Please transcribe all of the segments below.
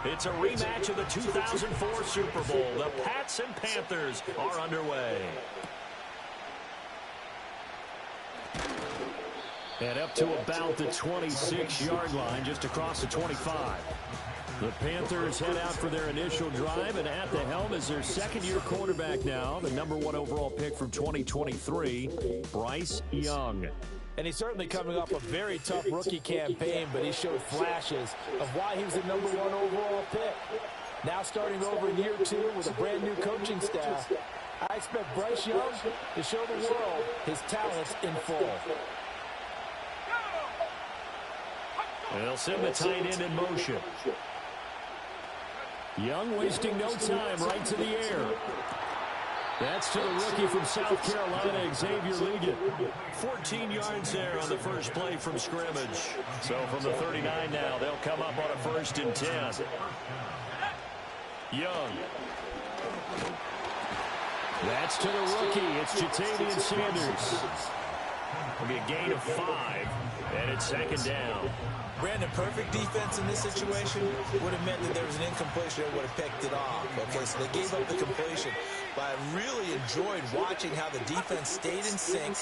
It's a rematch of the 2004 Super Bowl. The Pats and Panthers are underway. And up to about the 26-yard line, just across the 25. The Panthers head out for their initial drive, and at the helm is their second-year quarterback now, the #1 overall pick from 2023, Bryce Young. And he's certainly coming off a very tough rookie campaign, but he showed flashes of why he was the #1 overall pick. Now starting over in year 2 with a brand-new coaching staff, I expect Bryce Young to show the world his talents in full. They'll send the tight end in motion. Young wasting no time, right to the air. That's to the rookie from South Carolina, Xavier Ligon. 14 yards there on the first play from scrimmage. So from the 39 now, they'll come up on a 1st and 10. Young. That's to the rookie. It's Jatavian Sanders. It'll be a gain of 5, and it's 2nd down. Brandon, perfect defense in this situation would have meant that there was an incompletion that would have picked it off. Okay, so they gave up the completion. But I really enjoyed watching how the defense stayed in sync,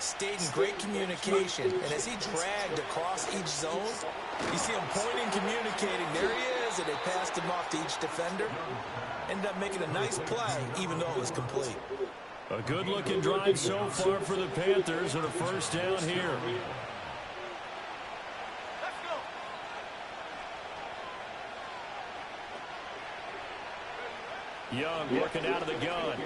stayed in great communication. And as he dragged across each zone, you see him pointing, communicating. There he is, and they passed him off to each defender. Ended up making a nice play, even though it was complete. A good-looking drive so far for the Panthers, and a 1st down here. Young working out of the gun.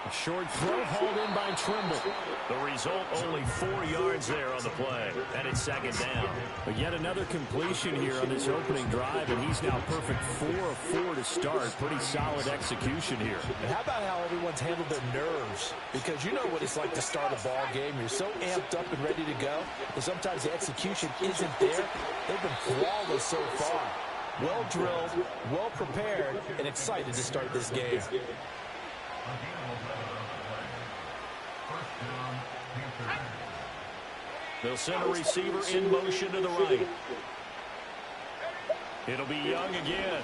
A short throw hauled in by Trimble. The result, only 4 yards there on the play. And it's 2nd down. But yet another completion here on this opening drive, and he's now perfect 4 of 4 to start. Pretty solid execution here. And how about how everyone's handled their nerves? Because you know what it's like to start a ball game. You're so amped up and ready to go. And sometimes the execution isn't there. They've been flawless so far. Well drilled, well prepared, and excited to start this game. They'll send a receiver in motion to the right. It'll be Young again.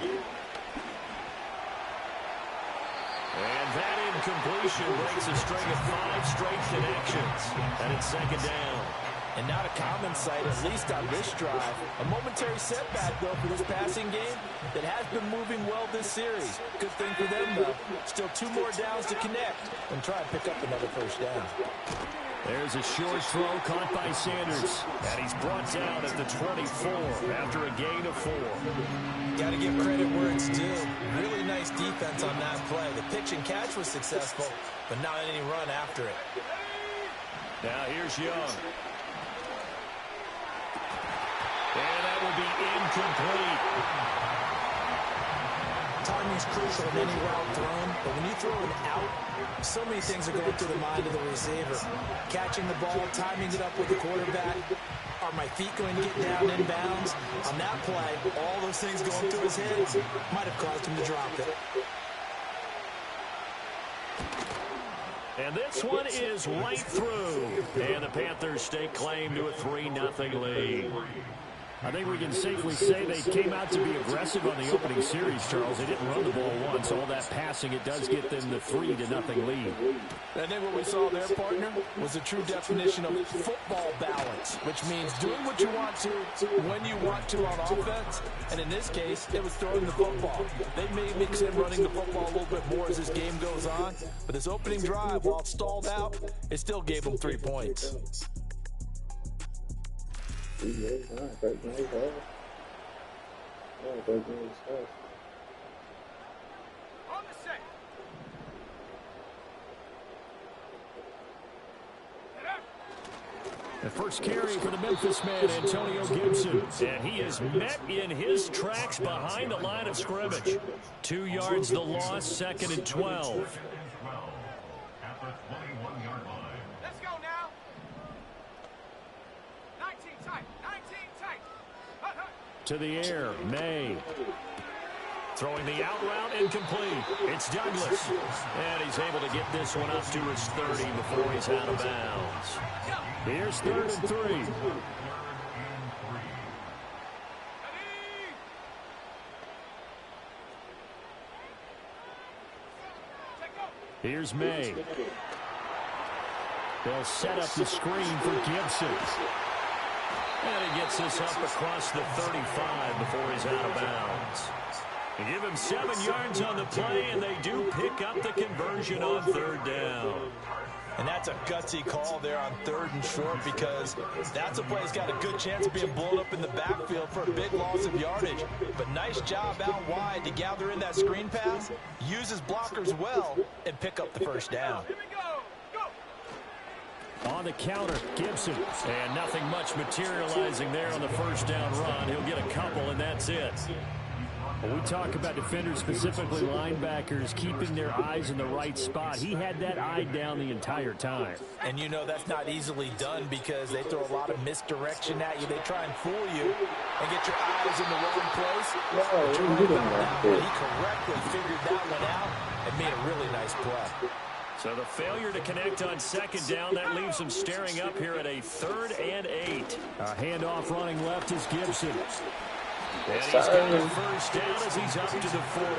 And that incompletion breaks a string of 5 straight connections. And it's 2nd down. And not a common sight, at least on this drive. A momentary setback, though, for this passing game that has been moving well this series. Good thing for them, though. Still 2 more downs to connect and try and pick up another 1st down. There's a short throw caught by Sanders. And he's brought down at the 24 after a gain of 4. Got to give credit where it's due. Really nice defense on that play. The pitch and catch was successful, but not any run after it. Now here's Young. And that will be incomplete. Timing's crucial in any route thrown, but when you throw it out, so many things are going through the mind of the receiver. Catching the ball, timing it up with the quarterback. Are my feet going to get down in bounds? On that play, all those things going through his head might have caused him to drop it. And this one is right through. And the Panthers stake claim to a 3-0 lead. I think we can safely say they came out to be aggressive on the opening series, Charles. They didn't run the ball once. All that passing, it does get them the 3-0 lead. I think what we saw there, partner, was a true definition of football balance, which means doing what you want to when you want to on offense. And in this case, it was throwing the football. They may mix in running the football a little bit more as this game goes on. But this opening drive, while it stalled out, it still gave them 3 points. The first carry for the Memphis man, Antonio Gibson. And he is met in his tracks behind the line of scrimmage. 2 yards the loss, 2nd and 12. To the air, May. Throwing the out route incomplete. It's Douglas. And he's able to get this one up to his 30 before he's out of bounds. Here's 3rd and 3. Here's May. They'll set up the screen for Gibson. And he gets this up across the 35 before he's out of bounds. They give him 7 yards on the play, and they do pick up the conversion on 3rd down. And that's a gutsy call there on 3rd and short, because that's a play that's got a good chance of being blown up in the backfield for a big loss of yardage. But nice job out wide to gather in that screen pass, use his blockers well, and pick up the 1st down. On the counter, Gibson. And nothing much materializing there on the 1st down run. He'll get a couple, and that's it. When we talk about defenders, specifically linebackers, keeping their eyes in the right spot, he had that eye down the entire time. And you know that's not easily done, because they throw a lot of misdirection at you. They try and fool you and get your eyes in the wrong place. He correctly figured that one out and made a really nice play. So the failure to connect on 2nd down, that leaves him staring up here at a 3rd and 8. A handoff running left is Gibson. And he's got the 1st down as he's up to the 48.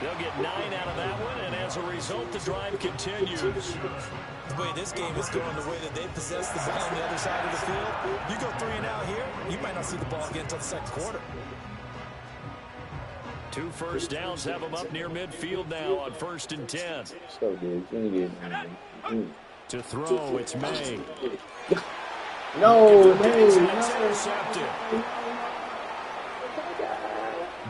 They'll get 9 out of that one, and as a result, the drive continues. The way this game is going, the way that they possess the ball on the other side of the field, you go 3 and out here, you might not see the ball again until the 2nd quarter. 2 first downs have him up near midfield now on 1st and 10. So good. To throw, it's May. No, intercepted.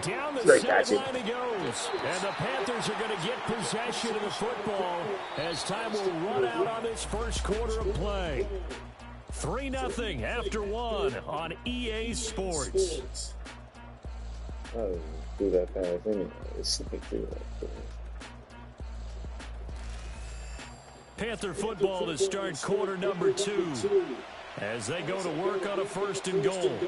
Down the sideline he goes. And the Panthers are going to get possession of the football as time will run out on this 1st quarter of play. 3-0 after 1 on EA Sports. Oh, do that pass anyways. Panther football to start quarter number 2 as they go to work on a 1st and goal.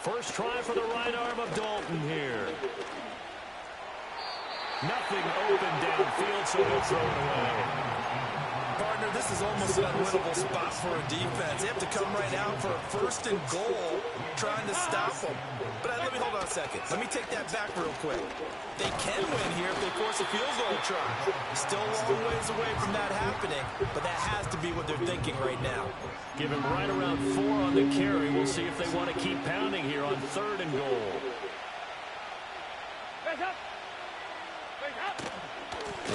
First try for the right arm of Dalton here. Nothing open downfield, so he'll throw it away. Partner, this is almost an unwinnable spot for a defense. They have to come right out for a 1st and goal, trying to stop them. But let me hold on a second. Let me take that back real quick. They can win here if they force a field goal try. Still a long ways away from that happening, but that has to be what they're thinking right now. Give him right around 4 on the carry. We'll see if they want to keep pounding here on 3rd and goal.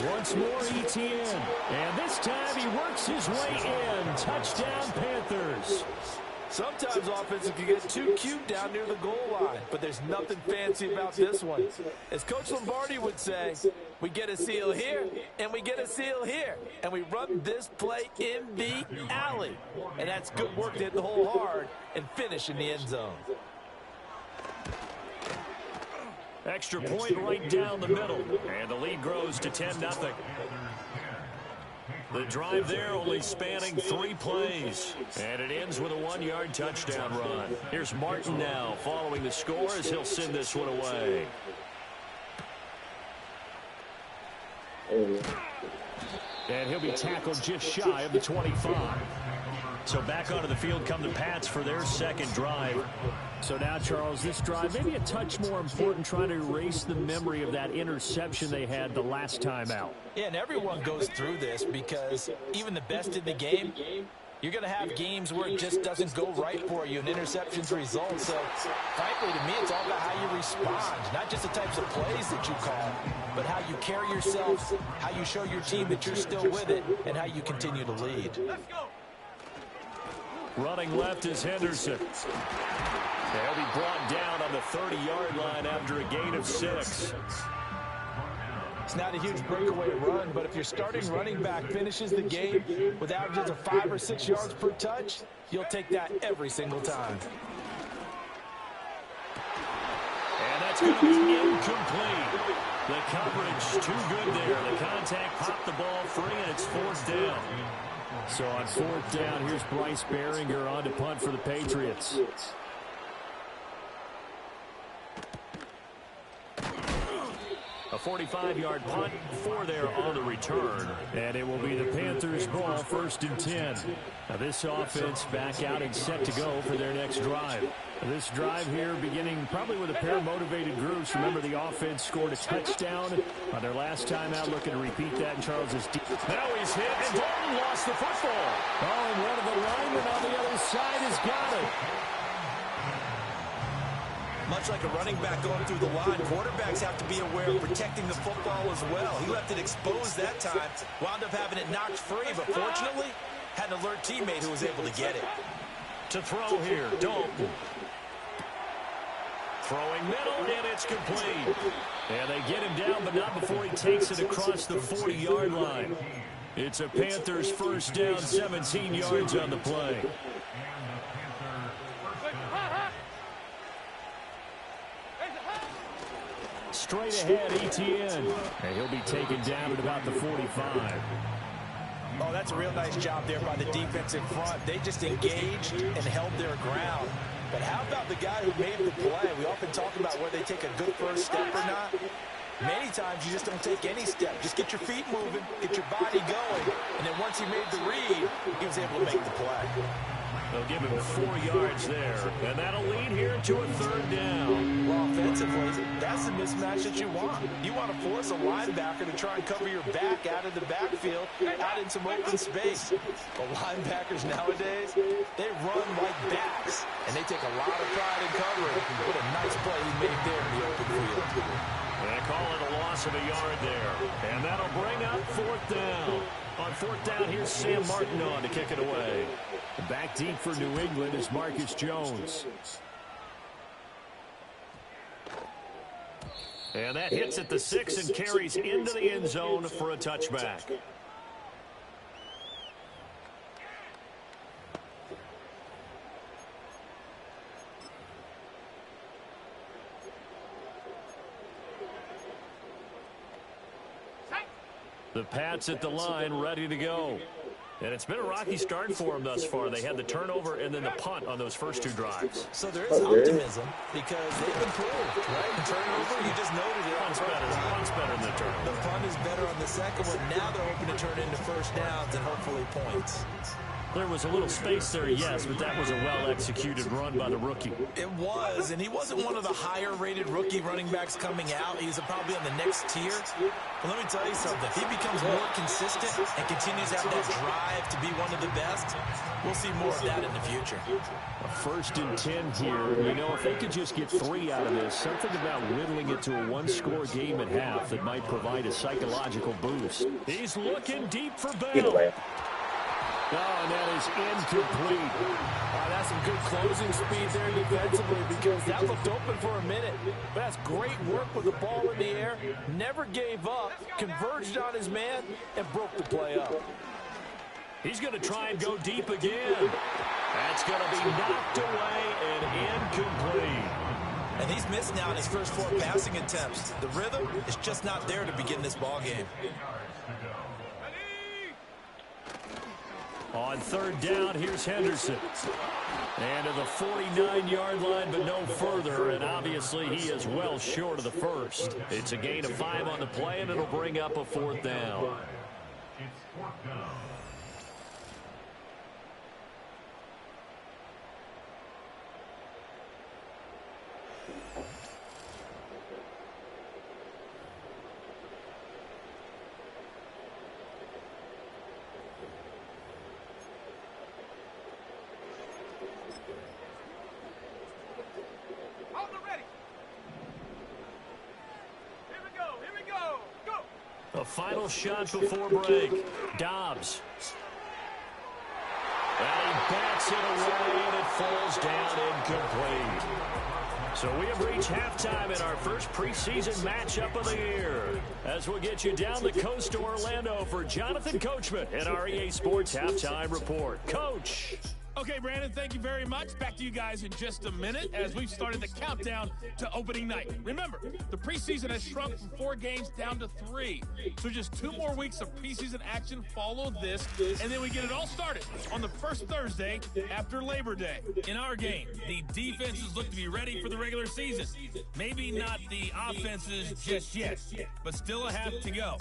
Once more, ETN. And this time he works his way in. Touchdown, Panthers. Sometimes offenses can get too cute down near the goal line, but there's nothing fancy about this one. As Coach Lombardi would say, we get a seal here, and we get a seal here, and we run this play in the alley. And that's good work to hit the hole hard and finish in the end zone. Extra point right down the middle, and the lead grows to 10-0. The drive there only spanning 3 plays, and it ends with a 1-yard touchdown run. Here's Martin now following the score as he'll send this one away. And he'll be tackled just shy of the 25. So back onto the field come the Pats for their 2nd drive. So now, Charles, this drive maybe a touch more important, trying to erase the memory of that interception they had the last time out. Yeah, and everyone goes through this, because even the best in the game, you're going to have games where it just doesn't go right for you and interceptions result. So, frankly, to me, it's all about how you respond, not just the types of plays that you call, but how you carry yourself, how you show your team that you're still with it, and how you continue to lead. Running left is Henderson. They'll be brought down on the 30-yard line after a gain of 6. It's not a huge breakaway run, but if your starting running back finishes the game with averages of 5 or 6 yards per touch, you'll take that every single time. And that's going to be incomplete. The coverage too good there. The contact popped the ball free, and it's 4th down. So on 4th down, here's Bryce Behringer on to punt for the Patriots. A 45-yard punt, 4 there on the return. And it will be the Panthers' ball, 1st and 10. Now this offense back out and set to go for their next drive. This drive here beginning probably with a pair of motivated groups. Remember, the offense scored a touchdown on their last time out. Looking to repeat that, and Charles is deep. Now he's hit, and Dalton lost the football. Oh, and one of the linemen on the other side has got it. Much like a running back going through the line, quarterbacks have to be aware of protecting the football as well. He left it exposed that time, wound up having it knocked free, but fortunately, had an alert teammate who was able to get it. To throw here, Dalton. Throwing middle, and it's complete. And they get him down, but not before he takes it across the 40-yard line. It's a Panthers 1st down, 17 yards on the play. Straight ahead, Etienne. And he'll be taken down at about the 45. Oh, that's a real nice job there by the defense in front. They just engaged and held their ground. But how about the guy who made the play? We often talk about whether they take a good first step or not. Many times you just don't take any step. Just get your feet moving, get your body going, and then once he made the read, he was able to make the play. They'll give him 4 yards there, and that'll lead here to a 3rd down. Well, offensively, that's the mismatch that you want. You want to force a linebacker to try and cover your back out of the backfield, out in some open space. But linebackers nowadays, they run like backs, and they take a lot of pride in covering. What a nice play he made there in the open field. They call it a loss of a yard there, and that'll bring up 4th down. On 4th down, here's Sam Martin on to kick it away. Back deep for New England is Marcus Jones. And that hits at the 6 and carries into the end zone for a touchback. The Pats at the line, ready to go. And it's been a rocky start for them thus far. They had the turnover and then the punt on those first 2 drives. So there is optimism because they've improved, right? The turnover, you just noted it. Punt's better than the turnover. The punt is better on the second one. Now they're hoping to turn into first downs and hopefully points. There was a little space there, yes, but that was a well-executed run by the rookie. It was, and he wasn't one of the higher-rated rookie running backs coming out. He's probably on the next tier. But let me tell you something. If he becomes more consistent and continues to have that drive to be one of the best, we'll see more of that in the future. A 1st and 10 here. You know, if they could just get 3 out of this, something about whittling it to a 1-score game at half that might provide a psychological boost. He's looking deep for Bell. Oh, and that is incomplete. That's some good closing speed there defensively because that looked open for a minute. But that's great work with the ball in the air. Never gave up, converged on his man, and broke the play up. He's going to try and go deep again. That's going to be knocked away and incomplete. And he's missed now in his first 4 passing attempts. The rhythm is just not there to begin this ball game. On 3rd down, here's Henderson. And to the 49-yard line, but no further. And obviously, he is well short of the first. It's a gain of 5 on the play, and it'll bring up a 4th down. A final shot before break. Dobbs. And he bats it away, and it falls down incomplete. So we have reached halftime in our first preseason matchup of the year. As we'll get you down the coast to Orlando for Jonathan Coachman at our EA Sports Halftime Report. Coach. Okay, Brandon, thank you very much. Back to you guys in just a minute as we've started the countdown to opening night. Remember, the preseason has shrunk from 4 games down to 3. So just 2 more weeks of preseason action follow this, and then we get it all started on the first Thursday after Labor Day. In our game, the defenses look to be ready for the regular season. Maybe not the offenses just yet, but still a half to go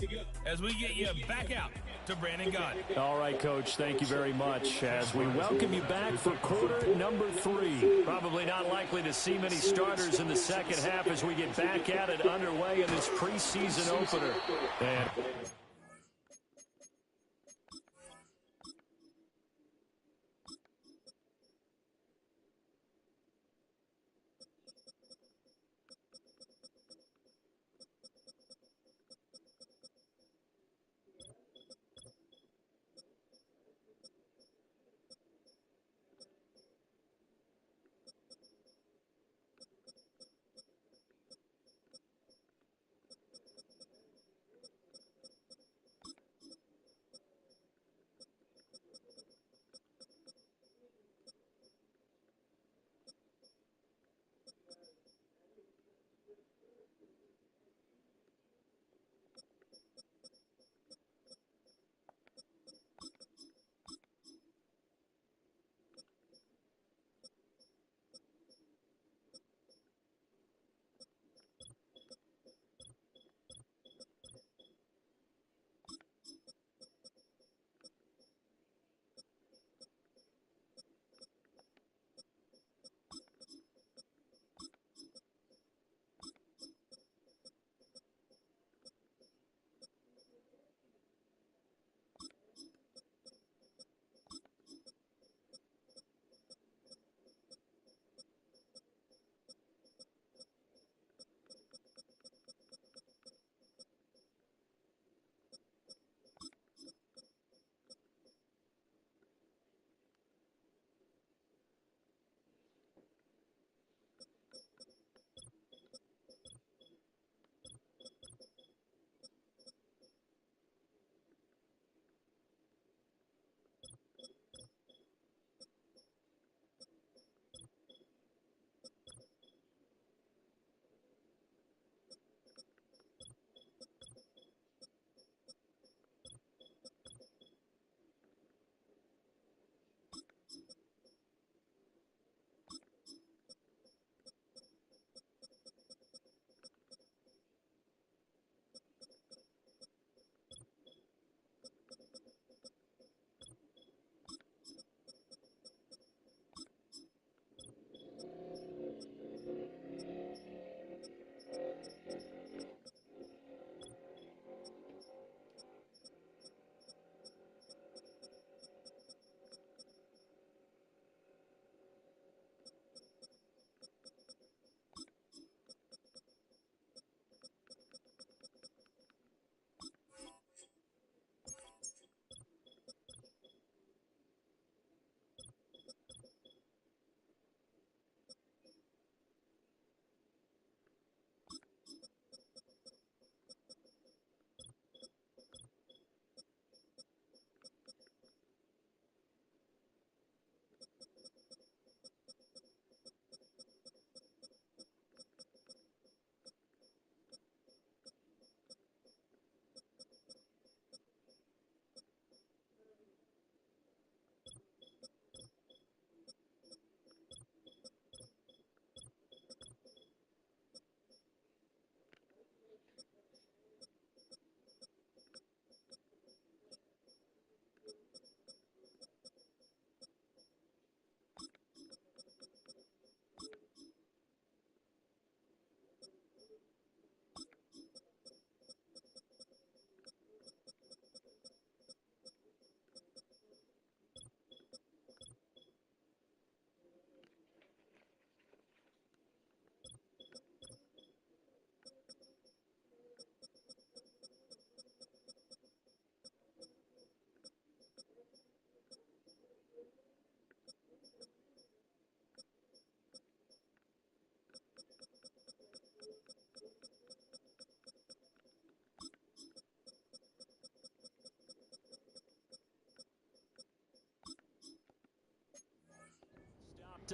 as we get you back out to Brandon Gunn. All right, Coach, thank you very much as we welcome you back for quarter number 3. Probably not likely to see many starters in the second half as we get back at it underway in this preseason opener. And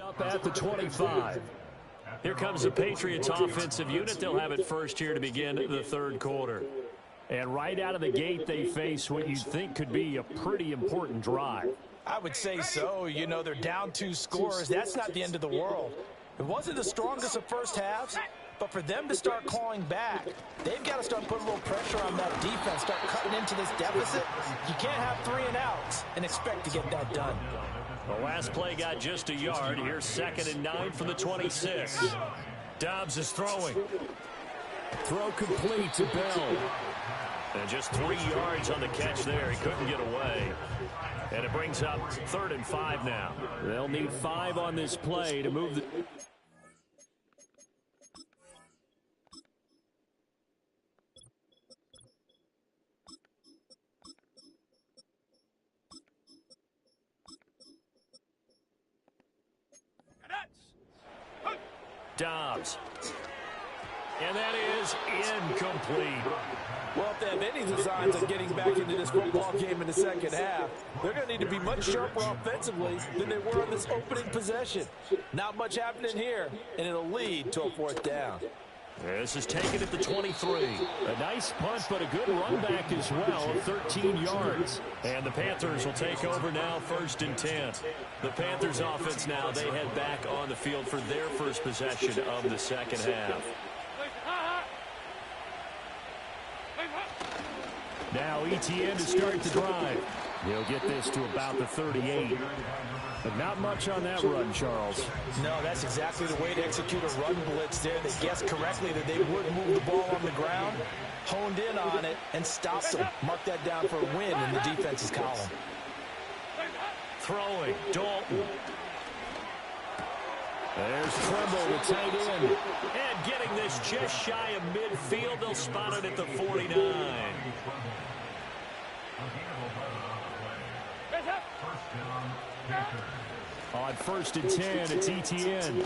Up at the 25. Here comes the Patriots offensive unit. They'll have it first here to begin the third quarter. And right out of the gate, they face what you think could be a pretty important drive. I would say so. You know, they're down 2 scores. That's not the end of the world. It wasn't the strongest of first halves, but for them to start clawing back, they've got to start putting a little pressure on that defense, start cutting into this deficit. You can't have 3 and outs and expect to get that done. The last play got just a yard. Here's 2nd and 9 from the 26. Dobbs is throwing. Throw complete to Bell. And just 3 yards on the catch there. He couldn't get away. And it brings up 3rd and 5 now. They'll need 5 on this play to move the... Dobbs. And that is incomplete. Well, if they have any designs of getting back into this football game in the second half, they're going to need to be much sharper offensively than they were on this opening possession. Not much happening here, and it'll lead to a 4th down. This is taken at the 23. A nice punt, but a good run back as well, 13 yards. And the Panthers will take over now, 1st and 10. The Panthers offense now, they head back on the field for their first possession of the second half. Now ETN to start the drive. He'll get this to about the 38. But not much on that run, Charles. No, that's exactly the way to execute a run blitz there. They guessed correctly that they would move the ball on the ground, honed in on it, and stopped them. Mark that down for a win in the defense's column. Throwing, Dalton. There's Trimble, the tight end. And getting this just shy of midfield. They'll spot it at the 49. On 1st and 10, it's ETN.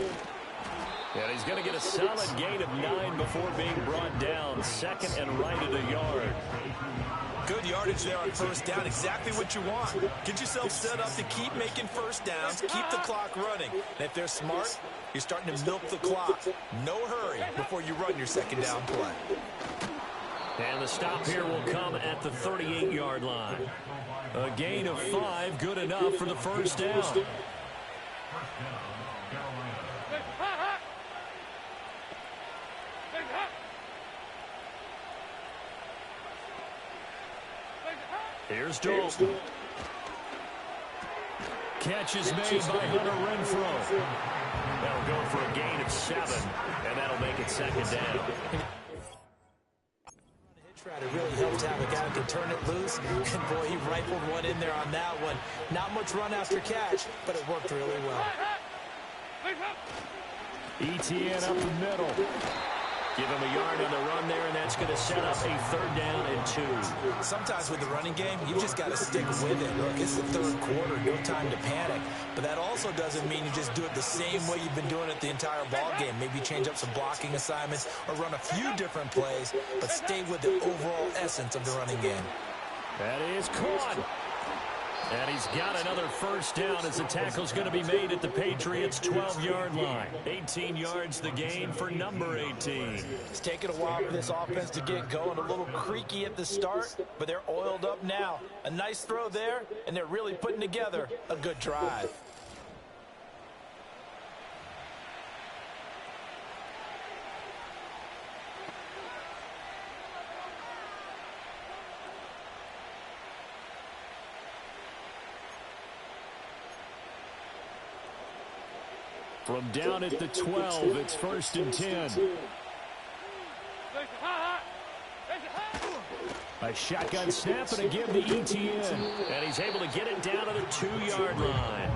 And he's going to get a solid gain of 9 before being brought down. 2nd and right at a yard. Good yardage there on 1st down. Exactly what you want. Get yourself set up to keep making 1st downs, keep the clock running. And if they're smart, you're starting to milk the clock. No hurry before you run your 2nd down play. And the stop here will come at the 38-yard line. A gain of 5, good enough for the 1st down. Here's Dalton. Catch is made by Hunter Renfrow. That'll go for a gain of 7, and that'll make it 2nd down. It really helps to have a guy who can turn it loose. And boy, he rifled one in there on that one. Not much run after catch, but it worked really well. ETN up the middle. Give him a yard on the run there, and that's going to set up a 3rd down and 2. Sometimes with the running game, you just got to stick with it. Look, it's the 3rd quarter, no time to panic. But that also doesn't mean you just do it the same way you've been doing it the entire ball game. Maybe change up some blocking assignments or run a few different plays, but stay with the overall essence of the running game. That is caught. And he's got another 1st down as the tackle's going to be made at the Patriots' 12-yard line. 18 yards the gain for number 18. It's taken a while for this offense to get going. A little creaky at the start, but they're oiled up now. A nice throw there, and they're really putting together a good drive. From down at the 12, it's 1st and 10. A shotgun snap and again to ETN. And he's able to get it down to the 2-yard line.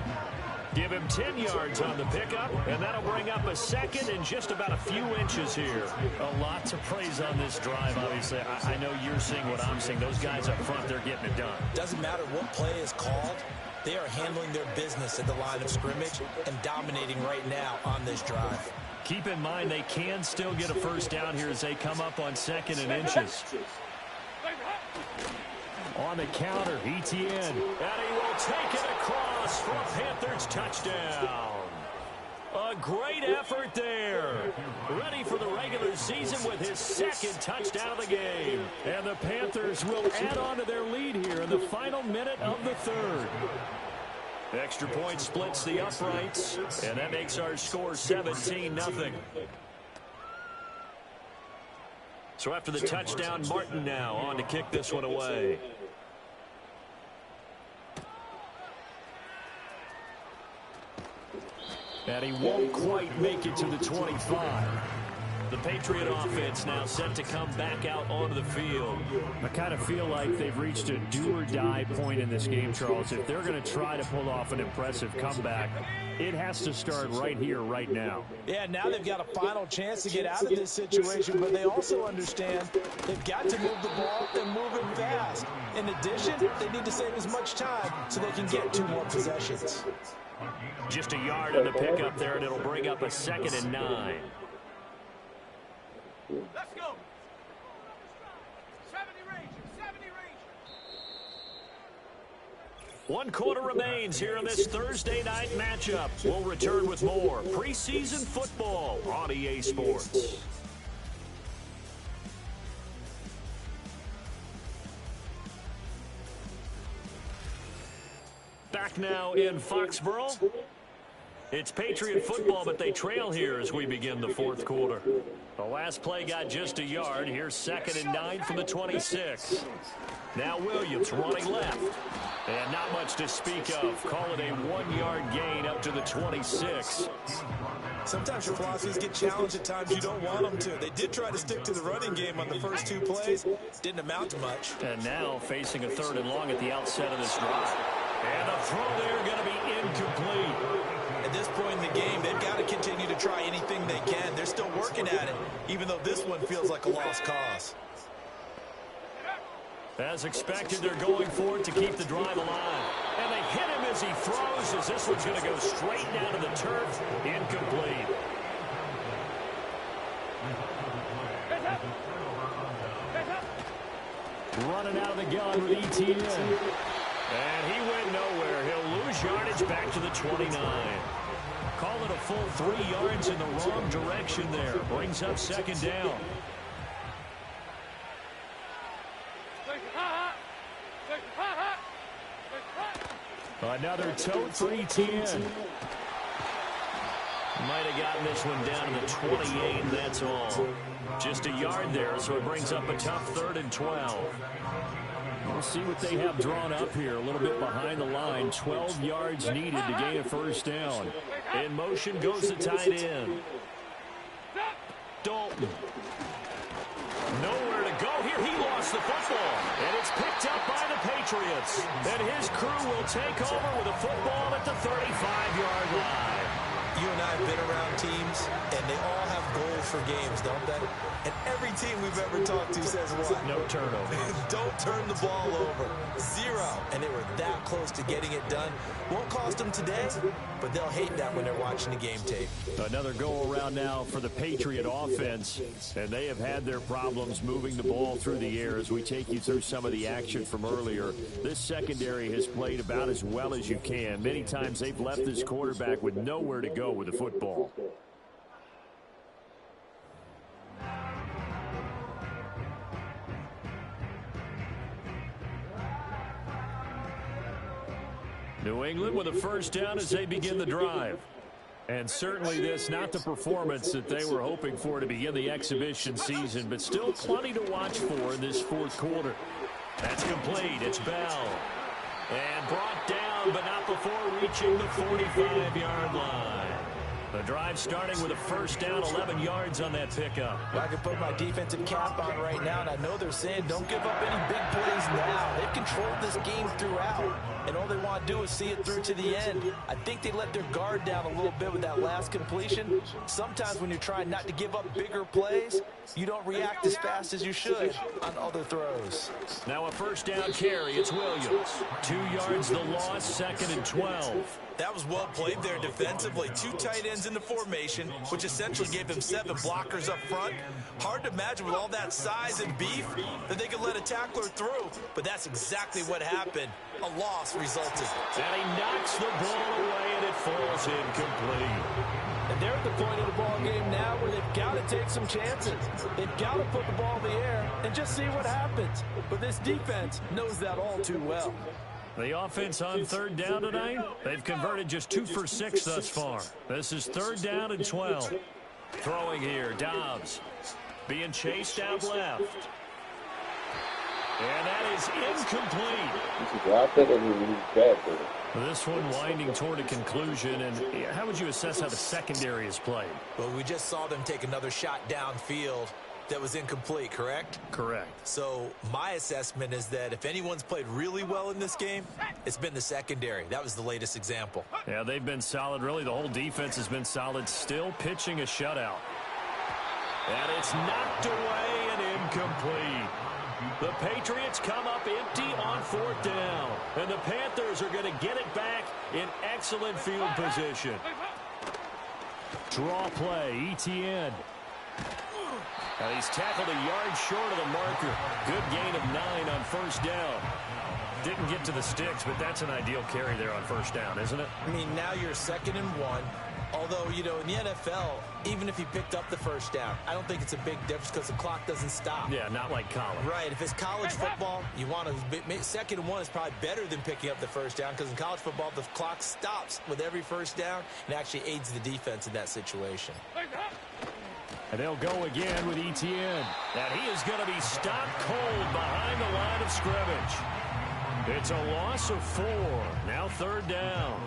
Give him 10 yards on the pickup, and that'll bring up a 2nd and just about a few inches here. A lot to praise on this drive, obviously. I know you're seeing what I'm seeing. Those guys up front, they're getting it done. Doesn't matter what play is called. They are handling their business at the line of scrimmage and dominating right now on this drive. Keep in mind they can still get a 1st down here as they come up on 2nd and inches. On the counter, ETN. And he will take it across for a Panthers touchdown. A great effort there. Ready for the regular season with his second touchdown of the game. And the Panthers will add on to their lead here in the final minute of the third. Extra point splits the uprights, and that makes our score 17-0. So after the touchdown, Martin now on to kick this one away. And he won't quite make it to the 25. The Patriot offense now set to come back out onto the field. I kind of feel like they've reached a do-or-die point in this game, Charles. If they're going to try to pull off an impressive comeback, it has to start right here, right now. Yeah, now they've got a final chance to get out of this situation, but they also understand they've got to move the ball and move it fast. In addition, they need to save as much time so they can get 2 more possessions. Just a yard on the pickup there, and it'll bring up a 2nd and 9. Let's go. 70 range. 70 range. 1 quarter remains here in this Thursday night matchup. We'll return with more preseason football on EA Sports. Back now in Foxborough. It's Patriot football, but they trail here as we begin the 4th quarter. The last play got just a yard. Here's 2nd and 9 from the 26. Now Williams running left. And not much to speak of. Call it a 1-yard gain up to the 26. Sometimes your philosophies get challenged at times you don't want them to. They did try to stick to the running game on the first 2 plays. Didn't amount to much. And now facing a 3rd and long at the outset of this drive. And the throw there going to be incomplete. At this point in the game, they've got to continue to try anything they can. They're still working at it, even though this one feels like a lost cause. As expected, they're going for it to keep the drive alive. And they hit him as he throws, as this one's going to go straight down to the turf. Incomplete. Running out of the gun with ETN. And he went nowhere. He'll lose yardage back to the 29. Call it a full 3 yards in the wrong direction there. Brings up 2nd down. Another tote for ETN. Might have gotten this one down to the 28, and that's all. Just a yard there, so it brings up a tough 3rd and 12. We'll see what they have drawn up here. A little bit behind the line. 12 yards needed to gain a 1st down. In motion goes the tight end. Dalton. Nowhere to go here. He lost the football. And it's picked up by the Patriots. And his crew will take over with a football at the 35-yard line. You and I have been around teams, and they all have goals for games, don't they? And every team we've ever talked to says what? No turnover. Don't turn the ball over. 0. And they were that close to getting it done. Won't cost them today, but they'll hate that when they're watching the game tape. Another go-around now for the Patriot offense, and they have had their problems moving the ball through the air as we take you through some of the action from earlier. This secondary has played about as well as you can. Many times they've left this quarterback with nowhere to go with the football. New England with a 1st down as they begin the drive. And certainly this, not the performance that they were hoping for to begin the exhibition season, but still plenty to watch for in this 4th quarter. That's complete. It's Bell. And brought down, but not before reaching the 45-yard line. The drive starting with a 1st down, 11 yards on that pickup. Well, I can put my defensive cap on right now, and I know they're saying don't give up any big plays now. They've controlled this game throughout, and all they want to do is see it through to the end. I think they let their guard down a little bit with that last completion. Sometimes when you're trying not to give up bigger plays, you don't react as fast as you should on other throws. Now a 1st down carry. It's Williams. 2 yards the loss, 2nd and 12. That was well played there defensively. 2 tight ends in the formation, which essentially gave them 7 blockers up front. Hard to imagine with all that size and beef that they could let a tackler through, but that's exactly what happened. A loss resulted. And he knocks the ball away, and it falls incomplete. And they're at the point of the ball game now where they've got to take some chances. They've got to put the ball in the air and just see what happens. But this defense knows that all too well. The offense on third down tonight, they've converted just 2 for 6 thus far. This is third down and 12. Throwing here, Dobbs being chased out left. And that is incomplete. This one winding toward a conclusion. And how would you assess how the secondary is played? Well, we just saw them take another shot downfield that was incomplete, correct? Correct. So my assessment is that if anyone's played really well in this game, it's been the secondary. That was the latest example. Yeah, they've been solid. Really, the whole defense has been solid. Still pitching a shutout. And it's knocked away and incomplete. The Patriots come up empty on fourth down. And the Panthers are going to get it back in excellent field position. Draw play, ETN. Now he's tackled a yard short of the marker. Good gain of 9 on first down. Didn't get to the sticks, but that's an ideal carry there on first down, isn't it? I mean, now you're 2nd and 1. Although, you know, in the NFL, even if he picked up the first down, I don't think it's a big difference because the clock doesn't stop. Yeah, not like college. Right. If it's college football, you want to 2nd and 1 is probably better than picking up the first down because in college football, the clock stops with every first down and actually aids the defense in that situation. And they'll go again with ETN. And he is going to be stopped cold behind the line of scrimmage. It's a loss of 4. Now third down.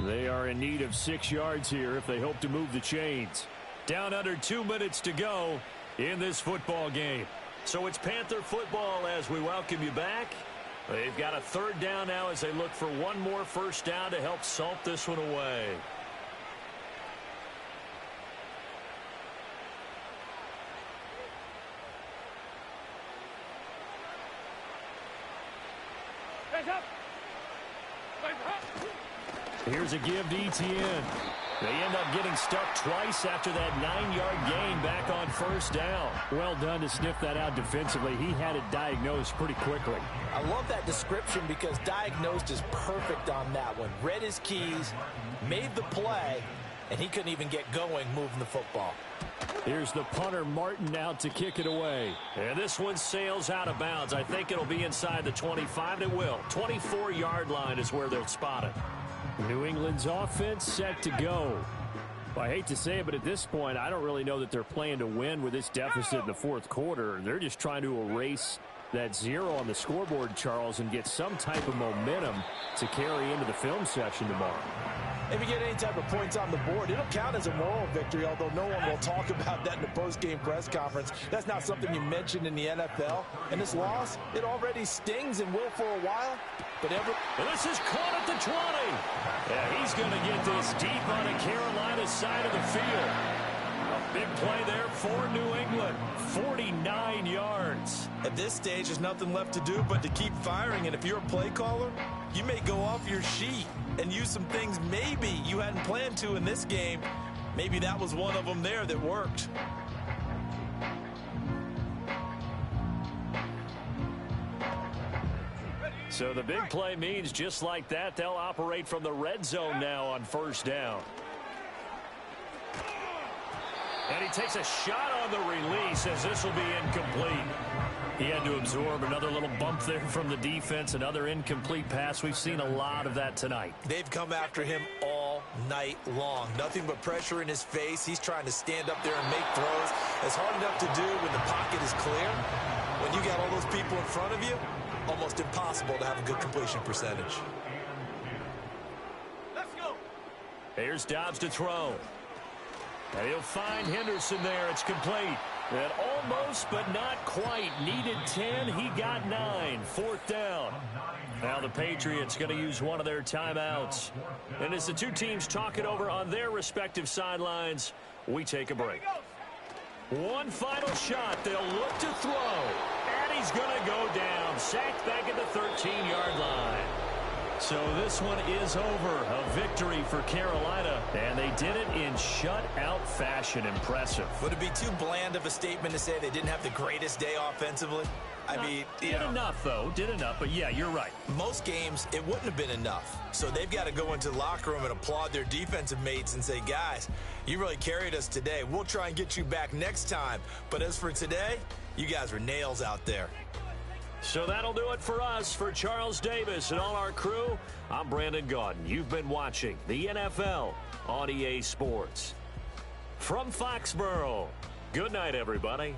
They are in need of 6 yards here if they hope to move the chains. Down under 2 minutes to go in this football game. So it's Panther football as we welcome you back. They've got a third down now as they look for one more first down to help salt this one away. Here's a give to ETN. They end up getting stuck twice after that 9-yard gain back on first down. Well done to sniff that out defensively. He had it diagnosed pretty quickly. I love that description because diagnosed is perfect on that one. Read his keys, made the play, and he couldn't even get going moving the football. Here's the punter, Martin, out to kick it away. And this one sails out of bounds. I think it'll be inside the 25, and it will. 24-yard line is where they'll spot it. New England's offense set to go. Well, I hate to say it, but at this point, I don't really know that they're playing to win with this deficit in the fourth quarter. They're just trying to erase that 0 on the scoreboard, Charles, and get some type of momentum to carry into the film session tomorrow. If you get any type of points on the board, it'll count as a moral victory, although no one will talk about that in the post-game press conference. That's not something you mentioned in the NFL. And this loss, it already stings and will for a while. But this is caught at the 20. Yeah, he's going to get this deep on the Carolina side of the field. A big play there for New England. 49 yards. At this stage, there's nothing left to do but to keep firing. And if you're a play caller, you may go off your sheet and use some things maybe you hadn't planned to in this game. Maybe that was one of them there that worked. So the big play means just like that, they'll operate from the red zone now on first down. And he takes a shot on the release as this will be incomplete. He had to absorb another little bump there from the defense, another incomplete pass. We've seen a lot of that tonight. They've come after him all night long. Nothing but pressure in his face. He's trying to stand up there and make throws. It's hard enough to do when the pocket is clear. When you got all those people in front of you, almost impossible to have a good completion percentage. Let's go. Here's Dobbs to throw. And he'll find Henderson there. It's complete. And almost, but not quite. Needed 10. He got 9. Fourth down. Now the Patriots going to use one of their timeouts. And as the two teams talk it over on their respective sidelines, we take a break. One final shot. They'll look to throw. And he's going to go down. Sacked back at the 13-yard line. So this one is over. A victory for Carolina, and they did it in shutout fashion. Impressive. Would it be too bland of a statement to say they didn't have the greatest day offensively? I mean, did enough, though. Did enough, but yeah, you're right. Most games, it wouldn't have been enough. So they've got to go into the locker room and applaud their defensive mates and say, guys, you really carried us today. We'll try and get you back next time. But as for today, you guys were nails out there. So that'll do it for us. For Charles Davis and all our crew, I'm Brandon Gaudin. You've been watching the NFL on EA Sports. From Foxborough, good night, everybody.